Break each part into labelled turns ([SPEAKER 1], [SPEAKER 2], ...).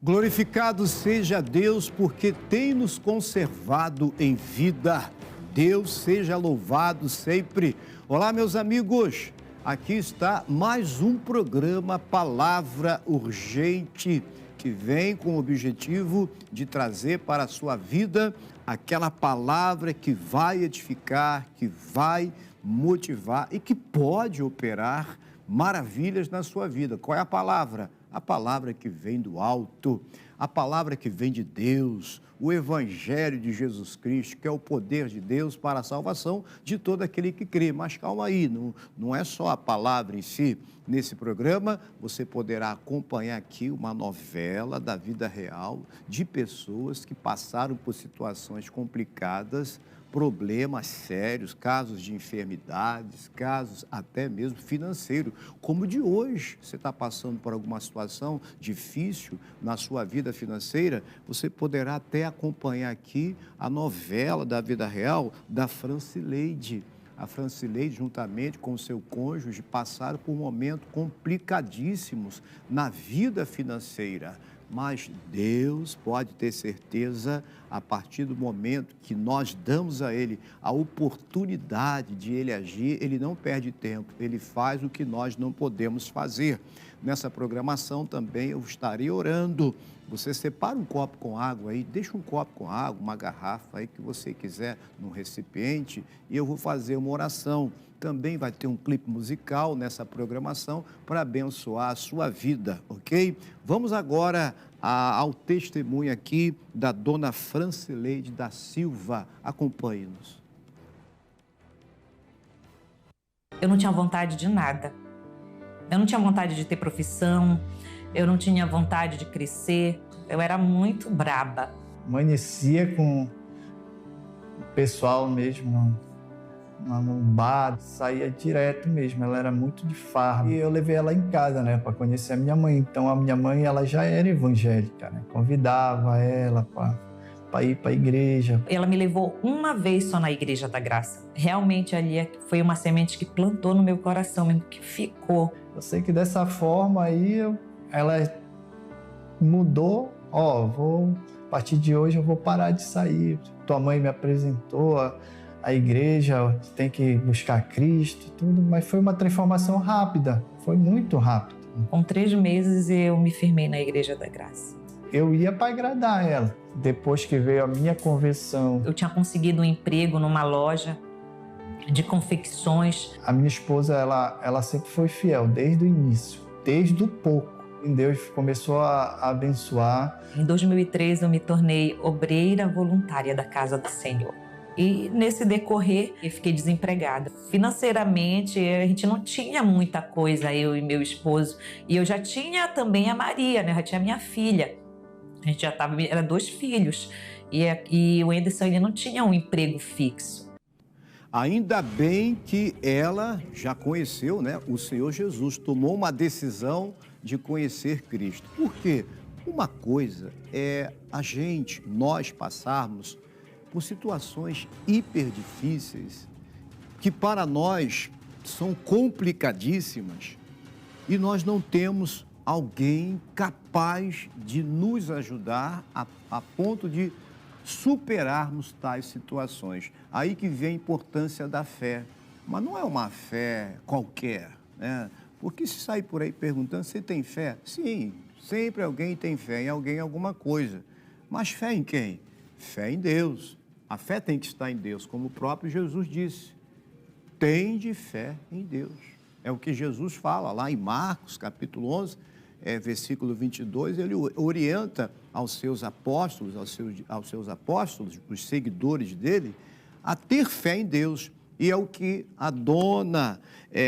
[SPEAKER 1] Glorificado seja Deus, porque tem nos conservado em vida. Deus seja louvado sempre. Olá, meus amigos. Aqui está mais um programa Palavra Urgente, que vem com o objetivo de trazer para a sua vida aquela palavra que vai edificar, que vai motivar e que pode operar maravilhas na sua vida. Qual é a palavra? A palavra que vem do alto, a palavra que vem de Deus, o Evangelho de Jesus Cristo, que é o poder de Deus para a salvação de todo aquele que crê. Mas calma aí, não é só a palavra em si. Nesse programa, você poderá acompanhar aqui uma novela da vida real de pessoas que passaram por situações complicadas, problemas sérios, casos de enfermidades, casos até mesmo financeiros, como o de hoje. Você está passando por alguma situação difícil na sua vida financeira, você poderá até acompanhar aqui a novela da vida real da Francileide. A Francileide, juntamente com o seu cônjuge, passaram por momentos complicadíssimos na vida financeira. Mas Deus pode ter certeza, a partir do momento que nós damos a Ele a oportunidade de Ele agir, Ele não perde tempo, Ele faz o que nós não podemos fazer. Nessa programação também eu estarei orando. Você separa um copo com água aí, deixa um copo com água, uma garrafa aí que você quiser, num recipiente, e eu vou fazer uma oração. Também vai ter um clipe musical nessa programação para abençoar a sua vida, ok? Vamos agora ao testemunho aqui da dona Francileide da Silva. Acompanhe-nos.
[SPEAKER 2] Eu não tinha vontade de nada. Eu não tinha vontade de ter profissão, eu não tinha vontade de crescer, eu era muito braba.
[SPEAKER 3] Amanhecia com o pessoal mesmo no bar, saía direto mesmo, ela era muito de farra. E eu levei ela em casa, né, para conhecer a minha mãe. Então a minha mãe, ela já era evangélica, né, convidava ela para ir para a igreja.
[SPEAKER 2] Ela me levou uma vez só na Igreja da Graça. Realmente ali foi uma semente que plantou no meu coração, mesmo que ficou.
[SPEAKER 3] Eu sei que dessa forma aí ela mudou, a partir de hoje eu vou parar de sair. Tua mãe me apresentou a igreja, tem que buscar Cristo e tudo, mas foi uma transformação rápida, foi muito rápido.
[SPEAKER 2] Com 3 meses eu me firmei na Igreja da Graça.
[SPEAKER 3] Eu ia para agradar ela. Depois que veio a minha conversão,
[SPEAKER 2] eu tinha conseguido um emprego numa loja de confecções.
[SPEAKER 3] A minha esposa, ela sempre foi fiel, desde o início, desde o pouco. Deus começou a abençoar.
[SPEAKER 2] Em 2013 eu me tornei obreira voluntária da Casa do Senhor. E nesse decorrer eu fiquei desempregada. Financeiramente a gente não tinha muita coisa, eu e meu esposo. E eu já tinha também a Maria, né? Eu já tinha minha filha. A gente já era 2 filhos. E o Anderson ainda não tinha um emprego fixo.
[SPEAKER 1] Ainda bem que ela já conheceu, né, o Senhor Jesus, tomou uma decisão de conhecer Cristo. Por quê? Uma coisa é nós passarmos por situações hiper difíceis, que para nós são complicadíssimas, e nós não temos alguém capaz de nos ajudar a ponto de superarmos tais situações. Aí que vem a importância da fé. Mas não é uma fé qualquer, né? Porque se sair por aí perguntando, você tem fé? Sim, sempre alguém tem fé em alguém, em alguma coisa. Mas fé em quem? Fé em Deus. A fé tem que estar em Deus, como o próprio Jesus disse. Tende fé em Deus. É o que Jesus fala lá em Marcos, capítulo 11, versículo 22, ele orienta aos seus apóstolos, os seguidores dele, a ter fé em Deus. E é o que a dona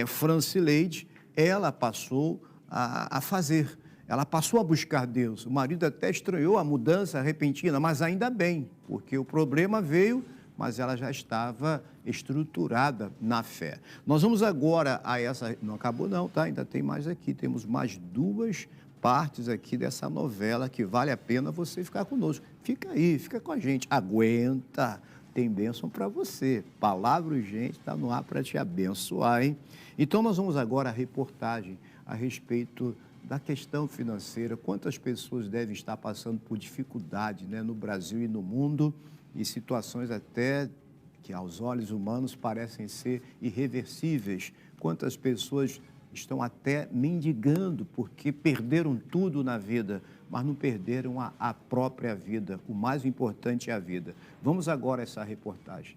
[SPEAKER 1] Francileide, ela passou a fazer. Ela passou a buscar Deus. O marido até estranhou a mudança repentina, mas ainda bem, porque o problema veio, mas ela já estava estruturada na fé. Nós vamos agora a essa... Não acabou não, tá? Ainda tem mais aqui. Temos mais 2 partes aqui dessa novela que vale a pena você ficar conosco. Fica aí, fica com a gente. Aguenta. Tem bênção para você. Palavra Urgente está no ar para te abençoar, hein? Então, nós vamos agora à reportagem a respeito da questão financeira. Quantas pessoas devem estar passando por dificuldade, né, no Brasil e no mundo, e situações até que aos olhos humanos parecem ser irreversíveis. Quantas pessoas estão até mendigando porque perderam tudo na vida, mas não perderam a própria vida. O mais importante é a vida. Vamos agora a essa reportagem.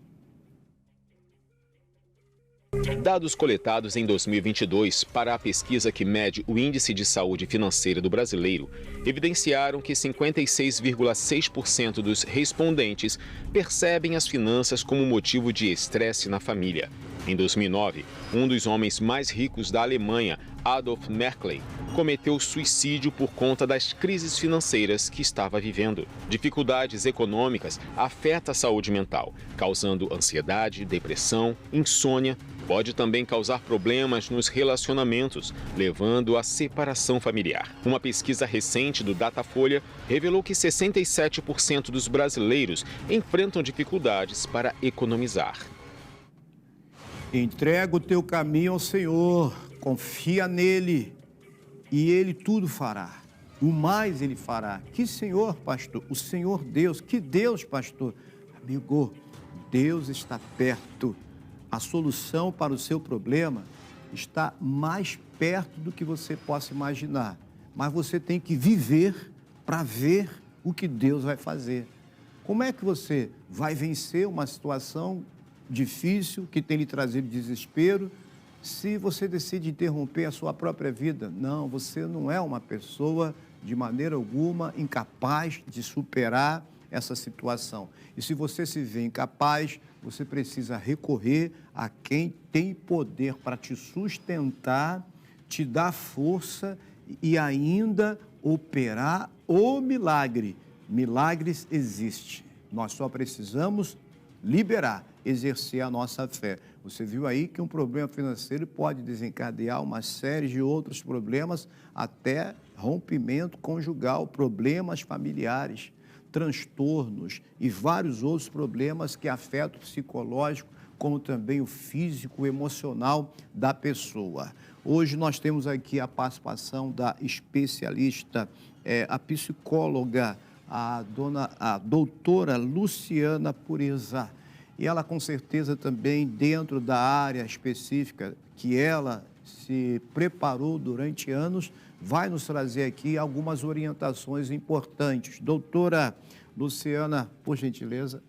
[SPEAKER 4] Dados coletados em 2022 para a pesquisa que mede o Índice de Saúde Financeira do brasileiro evidenciaram que 56,6% dos respondentes percebem as finanças como motivo de estresse na família. Em 2009, um dos homens mais ricos da Alemanha, Adolf Merkel, cometeu suicídio por conta das crises financeiras que estava vivendo. Dificuldades econômicas afetam a saúde mental, causando ansiedade, depressão, insônia. Pode também causar problemas nos relacionamentos, levando à separação familiar. Uma pesquisa recente do Datafolha revelou que 67% dos brasileiros enfrentam dificuldades para economizar.
[SPEAKER 1] Entrega o teu caminho ao Senhor, confia nele e ele tudo fará. O mais ele fará. Que Senhor, pastor? O Senhor Deus. Que Deus, pastor? Amigo, Deus está perto. A solução para o seu problema está mais perto do que você possa imaginar. Mas você tem que viver para ver o que Deus vai fazer. Como é que você vai vencer uma situação difícil que tem lhe trazido desespero se você decide interromper a sua própria vida? Não, você não é uma pessoa de maneira alguma incapaz de superar essa situação. E se você se vê incapaz, você precisa recorrer a quem tem poder para te sustentar, te dar força e ainda operar o milagre. Milagres existem. Nós só precisamos liberar, exercer a nossa fé. Você viu aí que um problema financeiro pode desencadear uma série de outros problemas, até rompimento conjugal, problemas familiares, transtornos e vários outros problemas que afetam o psicológico, como também o físico, o emocional da pessoa. Hoje nós temos aqui a participação da especialista, a psicóloga, a doutora Luciana Pureza. E ela, com certeza, também dentro da área específica que ela se preparou durante anos, vai nos trazer aqui algumas orientações importantes. Doutora Luciana, por gentileza.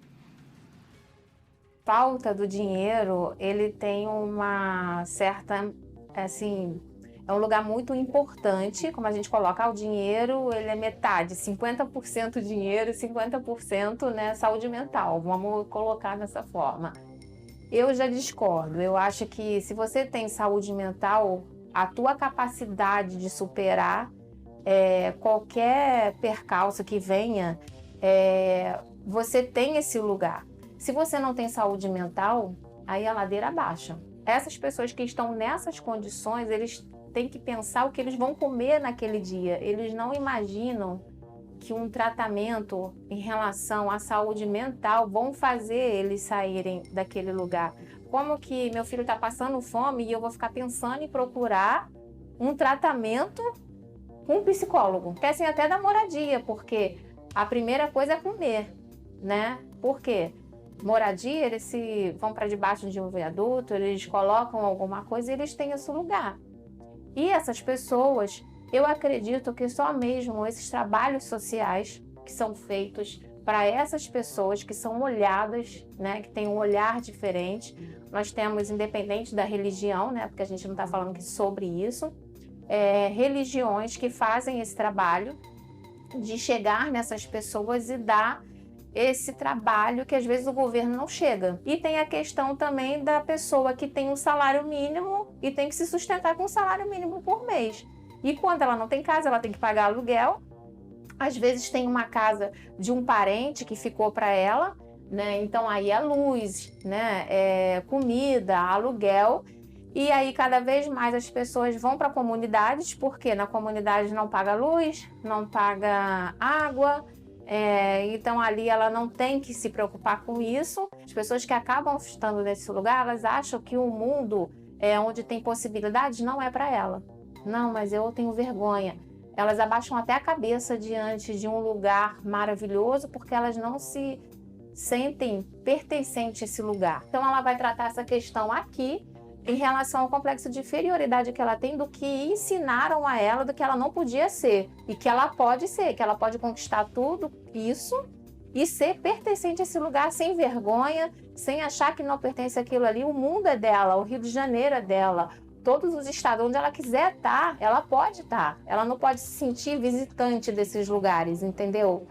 [SPEAKER 5] Falta do dinheiro, ele tem uma certa, assim, é um lugar muito importante, como a gente coloca, o dinheiro, ele é metade, 50% dinheiro e 50%, né, saúde mental, vamos colocar dessa forma. Eu já discordo, eu acho que se você tem saúde mental, a tua capacidade de superar qualquer percalço que venha, você tem esse lugar. Se você não tem saúde mental, aí a ladeira baixa. Essas pessoas que estão nessas condições, eles têm que pensar o que eles vão comer naquele dia. Eles não imaginam que um tratamento em relação à saúde mental vão fazer eles saírem daquele lugar. Como que meu filho está passando fome e eu vou ficar pensando em procurar um tratamento com um psicólogo? Esquecem até da moradia, porque a primeira coisa é comer, né? Por quê? Moradia, eles vão para debaixo de um viaduto, eles colocam alguma coisa e eles têm esse lugar. E essas pessoas, eu acredito que só mesmo esses trabalhos sociais que são feitos para essas pessoas que são olhadas, né, que têm um olhar diferente. Nós temos, independente da religião, né, porque a gente não está falando aqui sobre isso, religiões que fazem esse trabalho de chegar nessas pessoas e dar esse trabalho que às vezes o governo não chega. E tem a questão também da pessoa que tem um salário mínimo e tem que se sustentar com um salário mínimo por mês. E quando ela não tem casa, ela tem que pagar aluguel. Às vezes tem uma casa de um parente que ficou para ela, né? Então aí é luz, né? Comida, aluguel. E aí cada vez mais as pessoas vão para comunidades, porque na comunidade não paga luz, não paga água. Então ali ela não tem que se preocupar com isso. As pessoas que acabam estando nesse lugar, elas acham que o mundo onde tem possibilidades não é para ela. Não, mas eu tenho vergonha. Elas abaixam até a cabeça diante de um lugar maravilhoso porque elas não se sentem pertencentes a esse lugar. Então ela vai tratar essa questão aqui em relação ao complexo de inferioridade que ela tem do que ensinaram a ela do que ela não podia ser e que ela pode ser, que ela pode conquistar tudo isso e ser pertencente a esse lugar sem vergonha, sem achar que não pertence àquilo ali. O mundo é dela, o Rio de Janeiro é dela, todos os estados onde ela quiser estar, ela pode estar. Ela não pode se sentir visitante desses lugares, entendeu?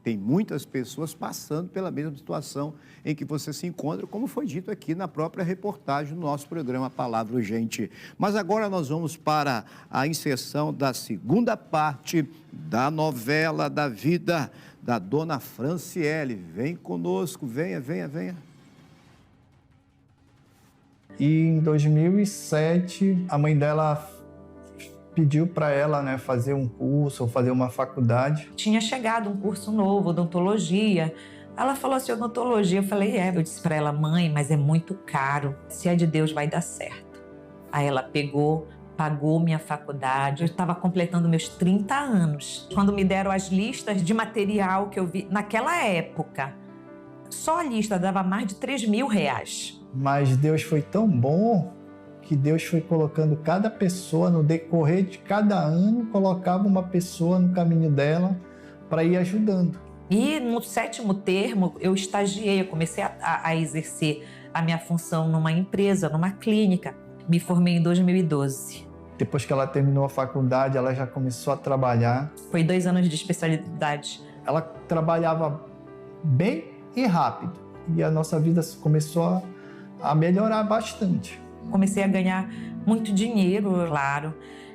[SPEAKER 1] Tem muitas pessoas passando pela mesma situação em que você se encontra, como foi dito aqui na própria reportagem do nosso programa Palavra Urgente. Mas agora nós vamos para a inserção da segunda parte da novela da vida da dona Franciele. Vem conosco, venha.
[SPEAKER 3] E em 2007, a mãe dela pediu para ela, né, fazer um curso ou fazer uma faculdade.
[SPEAKER 2] Tinha chegado um curso novo, odontologia. Ela falou assim, odontologia. Eu falei, Eu disse para ela, mãe, mas é muito caro. Se é de Deus, vai dar certo. Aí ela pagou minha faculdade. Eu estava completando meus 30 anos. Quando me deram as listas de material que eu vi, naquela época, só a lista dava mais de R$3.000.
[SPEAKER 3] Mas Deus foi tão bom que Deus foi colocando cada pessoa no decorrer de cada ano, colocava uma pessoa no caminho dela para ir ajudando.
[SPEAKER 2] E no 7º termo, eu estagiei, eu comecei a exercer a minha função numa empresa, numa clínica. Me formei em 2012.
[SPEAKER 3] Depois que ela terminou a faculdade, ela já começou a trabalhar.
[SPEAKER 2] Foi 2 anos de especialidade.
[SPEAKER 3] Ela trabalhava bem e rápido. E a nossa vida começou a melhorar bastante.
[SPEAKER 2] Comecei a ganhar muito dinheiro, claro.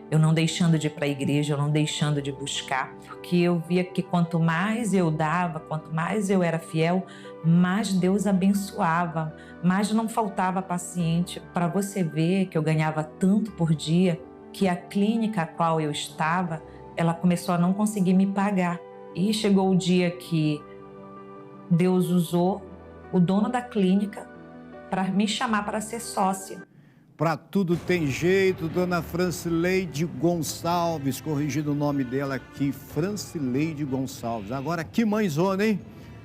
[SPEAKER 2] Eu não deixando de ir para a igreja, eu não deixando de buscar. Porque eu via que quanto mais eu dava, quanto mais eu era fiel, mais Deus abençoava, mais não faltava paciente. Para você ver que eu ganhava tanto por dia, que a clínica a qual eu estava, ela começou a não conseguir me pagar. E chegou o dia que Deus usou o dono da clínica para me chamar para ser sócia.
[SPEAKER 1] Para tudo tem jeito, dona Francileide Gonçalves, corrigindo o nome dela aqui, Francileide Gonçalves. Agora, que mãezona, hein?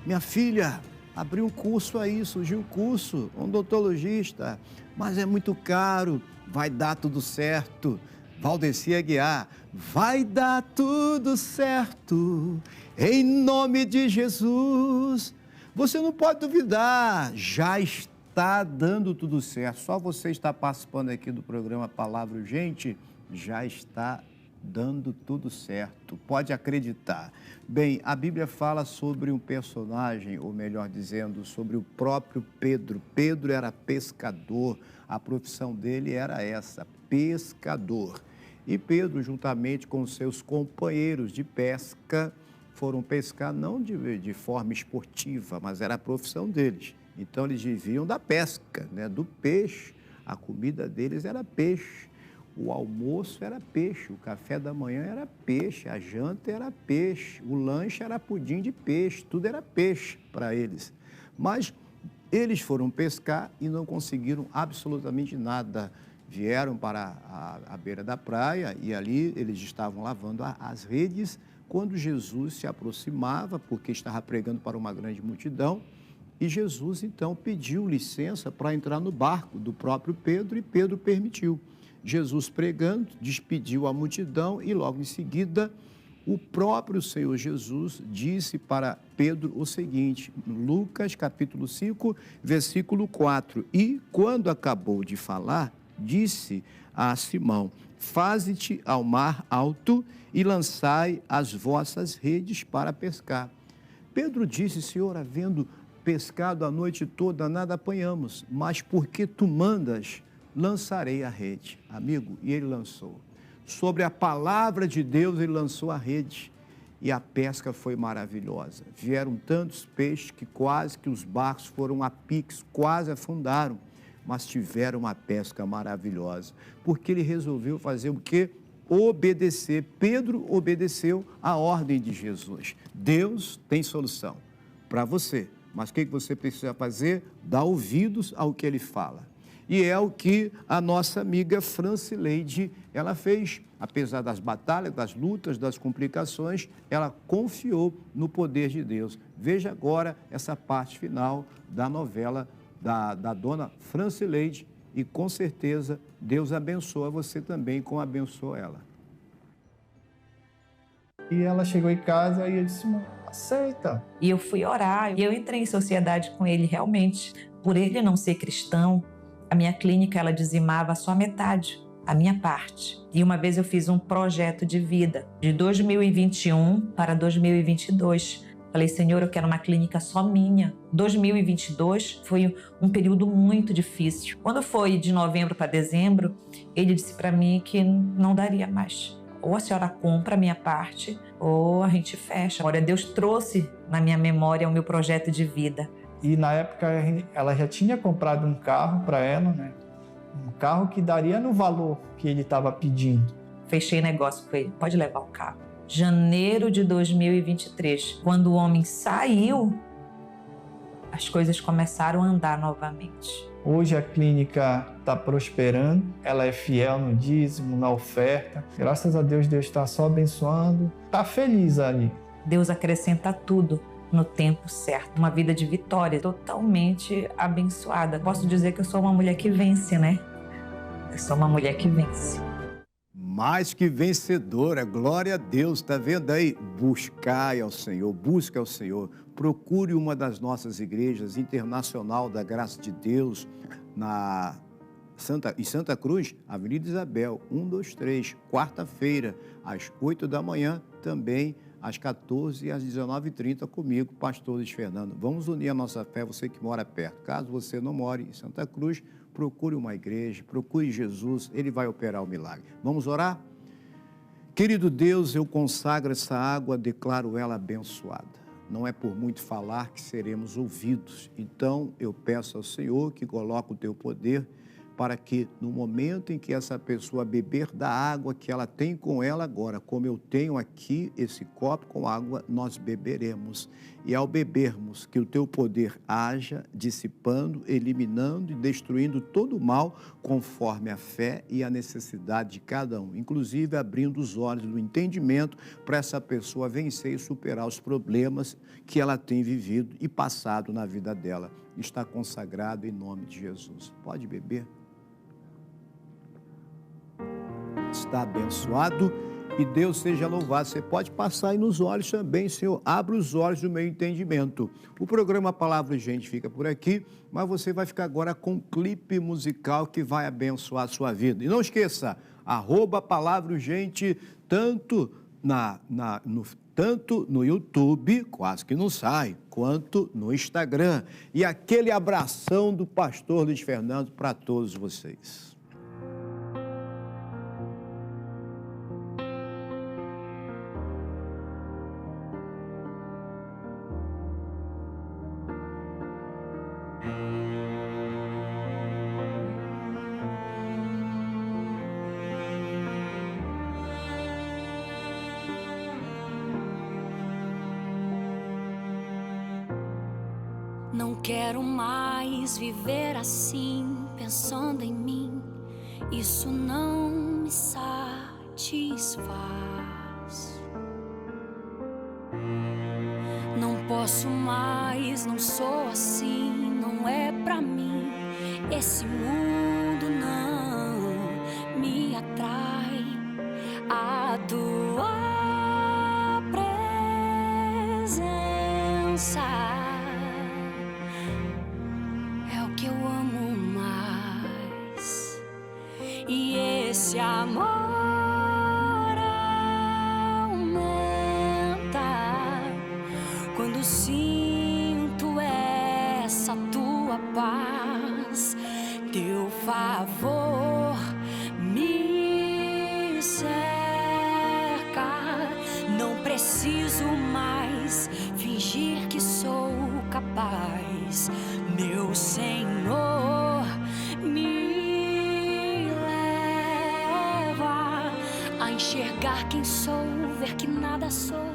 [SPEAKER 1] Minha filha abriu um curso aí, surgiu um curso, odontologista, mas é muito caro, vai dar tudo certo. Valdeci Aguiar, vai dar tudo certo, em nome de Jesus. Você não pode duvidar, já está dando tudo certo. Só você está participando aqui do programa Palavra Urgente, já está dando tudo certo. Pode acreditar. Bem, a Bíblia fala sobre um personagem, ou melhor dizendo, sobre o próprio Pedro. Pedro era pescador, a profissão dele era essa, pescador. E Pedro, juntamente com seus companheiros de pesca, foram pescar não de forma esportiva, mas era a profissão deles. Então, eles viviam da pesca, né? Do peixe. A comida deles era peixe. O almoço era peixe, o café da manhã era peixe, a janta era peixe, o lanche era pudim de peixe, tudo era peixe para eles. Mas eles foram pescar e não conseguiram absolutamente nada. Vieram para a beira da praia e ali eles estavam lavando as redes quando Jesus se aproximava, porque estava pregando para uma grande multidão. E Jesus, então, pediu licença para entrar no barco do próprio Pedro e Pedro permitiu. Jesus pregando, despediu a multidão e logo em seguida o próprio Senhor Jesus disse para Pedro o seguinte, Lucas capítulo 5, versículo 4. E quando acabou de falar, disse a Simão, faze-te ao mar alto e lançai as vossas redes para pescar. Pedro disse, Senhor, havendo pescado a noite toda, nada apanhamos, mas porque tu mandas, lançarei a rede. Amigo, e ele lançou. Sobre a palavra de Deus, ele lançou a rede e a pesca foi maravilhosa. Vieram tantos peixes que quase que os barcos foram a piques, quase afundaram, mas tiveram uma pesca maravilhosa, porque ele resolveu fazer o quê? Obedecer. Pedro obedeceu a ordem de Jesus. Deus tem solução para você. Mas o que você precisa fazer? Dar ouvidos ao que ele fala. E é o que a nossa amiga Francileide, ela fez. Apesar das batalhas, das lutas, das complicações, ela confiou no poder de Deus. Veja agora essa parte final da novela da dona Francileide e, com certeza, Deus abençoa você também, como abençoou ela.
[SPEAKER 3] E ela chegou em casa e eu disse, aceita.
[SPEAKER 2] E eu fui orar, e eu entrei em sociedade com ele realmente. Por ele não ser cristão, a minha clínica ela dizimava só metade, a minha parte. E uma vez eu fiz um projeto de vida, de 2021 para 2022. Falei, Senhor, eu quero uma clínica só minha. 2022 foi um período muito difícil. Quando foi de novembro para dezembro, ele disse para mim que não daria mais. Ou a senhora compra a minha parte, ou a gente fecha. Olha, Deus trouxe na minha memória o meu projeto de vida.
[SPEAKER 3] E na época ela já tinha comprado um carro para ela, né? Um carro que daria no valor que ele estava pedindo.
[SPEAKER 2] Fechei negócio com ele, pode levar o carro. Janeiro de 2023, quando o homem saiu, as coisas começaram a andar novamente.
[SPEAKER 3] Hoje a clínica está prosperando, ela é fiel no dízimo, na oferta. Graças a Deus, Deus está só abençoando, está feliz ali.
[SPEAKER 2] Deus acrescenta tudo no tempo certo. Uma vida de vitória, totalmente abençoada. Posso dizer que eu sou uma mulher que vence, né? Eu sou uma mulher que vence.
[SPEAKER 1] Mais que vencedora, glória a Deus, está vendo aí? Buscai ao Senhor, busque ao Senhor. Procure uma das nossas igrejas, Internacional da Graça de Deus, em Santa Cruz, Avenida Isabel, 123, quarta-feira, às 8 da manhã, também às 14 e às 19h30 comigo, pastor Luiz Fernando. Vamos unir a nossa fé, você que mora perto. Caso você não more em Santa Cruz, procure uma igreja, procure Jesus, Ele vai operar o milagre. Vamos orar? Querido Deus, eu consagro essa água, declaro ela abençoada. Não é por muito falar que seremos ouvidos. Então, eu peço ao Senhor que coloque o teu poder para que no momento em que essa pessoa beber da água que ela tem com ela agora, como eu tenho aqui esse copo com água, nós beberemos. E ao bebermos, que o teu poder haja, dissipando, eliminando e destruindo todo o mal, conforme a fé e a necessidade de cada um. Inclusive, abrindo os olhos do entendimento para essa pessoa vencer e superar os problemas que ela tem vivido e passado na vida dela. Está consagrado em nome de Jesus. Pode beber. Está abençoado e Deus seja louvado. Você pode passar aí nos olhos também, Senhor. Abra os olhos do meu entendimento. O programa Palavra Urgente fica por aqui, mas você vai ficar agora com um clipe musical que vai abençoar a sua vida. E não esqueça, @Palavra Urgente, tanto no YouTube, quase que não sai, quanto no Instagram. E aquele abração do pastor Luiz Fernando para todos vocês.
[SPEAKER 6] Não quero mais viver assim, pensando em mim. Isso não me satisfaz. Não posso mais, não sou assim, não é pra mim. Esse mundo não me atrai. A tua presença que eu amo mais, e esse amor aumenta quando sinto essa tua paz. Teu favor me cerca, não preciso mais fingir que sou capaz. Meu Senhor me leva a enxergar quem sou, ver que nada sou